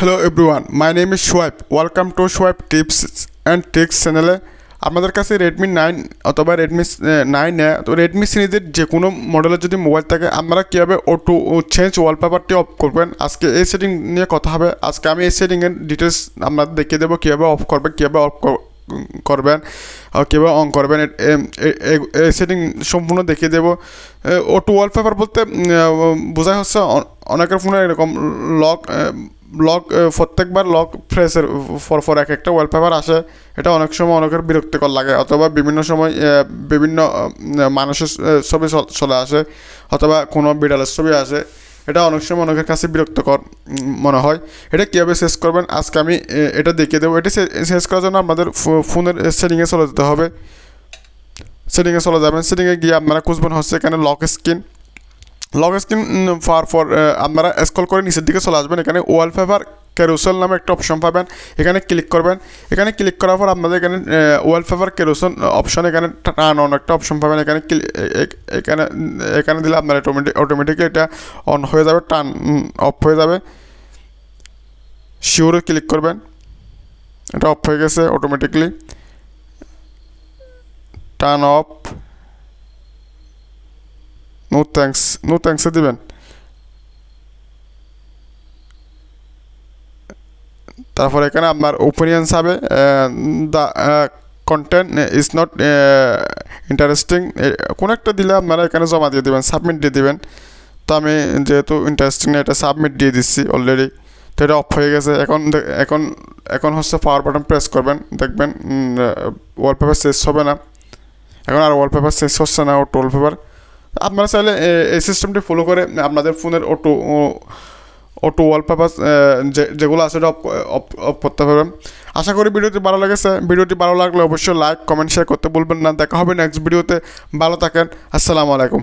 Hello everyone, my name is Showib. Welcome to Showib Trips and Tricks channel. আমাদের কাছে Redmi 9 অথবা Redmi 9 তো Redmi সিরিজের যে কোনো মডেলের যদি মোবাইল থাকে আপনারা কীভাবে অটো চেঞ্জ ওয়ালপেপারটি অফ করবেন আজকে এই সেটিং নিয়ে কথা হবে। আজকে আমি এই সেটিংয়ের ডিটেলস আপনাদের দেখিয়ে দেবো কীভাবে অফ করবেন, কীভাবে অফ করবেন, কীভাবে অন করবেন, এই সেটিং সম্পূর্ণ দেখিয়ে দেবো। অটো ওয়ালপেপার বলতে বোঝাই হচ্ছে অনেকের ফোনে এরকম লক প্রত্যেকবার লক ফ্রেশের ফর এক একটা ওয়ালপেপার আসে। এটা অনেক সময় অনেকের বিরক্তিকর লাগে, অথবা বিভিন্ন সময় বিভিন্ন মানুষের ছবি চলে আসে, অথবা কোনো বিড়ালের ছবি আসে। এটা অনেক সময় অনেকের কাছে বিরক্তকর মনে হয়। এটা কীভাবে শেষ করবেন আজকে আমি এটা দেখিয়ে দেবো। এটা শেষ করার জন্য আপনাদের ফোনের সেটিংয়ে চলে যেতে হবে। সেটিংয়ে চলে যাবেন, সেটিংয়ে গিয়ে আপনারা খুঁজবেন হচ্ছে এখানে লক স্ক্রিন পাওয়ার পর আপনারা স্ক্রল করে নিচের দিকে চলে আসবেন। এখানে ওয়ালপেপার ক্যারুসেল নামে একটা অপশন পাবেন, এখানে ক্লিক করবেন। এখানে ক্লিক করার পর আপনাদের এখানে ওয়ালপেপার ক্যারুসেল অপশন এখানে টার্ন অন একটা অপশন পাবেন। এখানে দিলে আপনার অটোমেটিকলি এটা অন হয়ে যাবে, টার্ন অফ হয়ে যাবে। শিওরে ক্লিক করবেন, এটা অফ হয়ে গেছে অটোমেটিকলি। টার্ন অফ, নো থ্যাঙ্কসে দিবেন। তারপর এখানে আপনার ওপিনিয়ন্স হবে, the content is not interesting, কোনো একটা দিলে আপনারা এখানে জমা দিয়ে দেবেন, সাবমিট দিয়ে দেবেন। তো আমি যেহেতু ইন্টারেস্টিং না, এটা সাবমিট দিয়ে দিচ্ছি অলরেডি। তো এটা অফ হয়ে গেছে। এখন হচ্ছে পাওয়ার বাটন প্রেস করবেন, দেখবেন ওয়ালপেপার শেষ হবে না। এখন আর ওয়ালপেপার শেষ হচ্ছে না, অটো ওয়ালপেপার। আপনারা চাইলে এই সিস্টেমটি ফলো করে আপনাদের ফোনের অটো ওয়ালপেপার যেগুলো আছে এটা অফ করতে পারবেন। আশা করি ভিডিওটি ভালো লেগেছে। ভিডিওটি ভালো লাগলে অবশ্যই লাইক, কমেন্ট, শেয়ার করতে ভুলবেন না। দেখা হবে নেক্সট ভিডিওতে। ভালো থাকেন। আসসালামু আলাইকুম।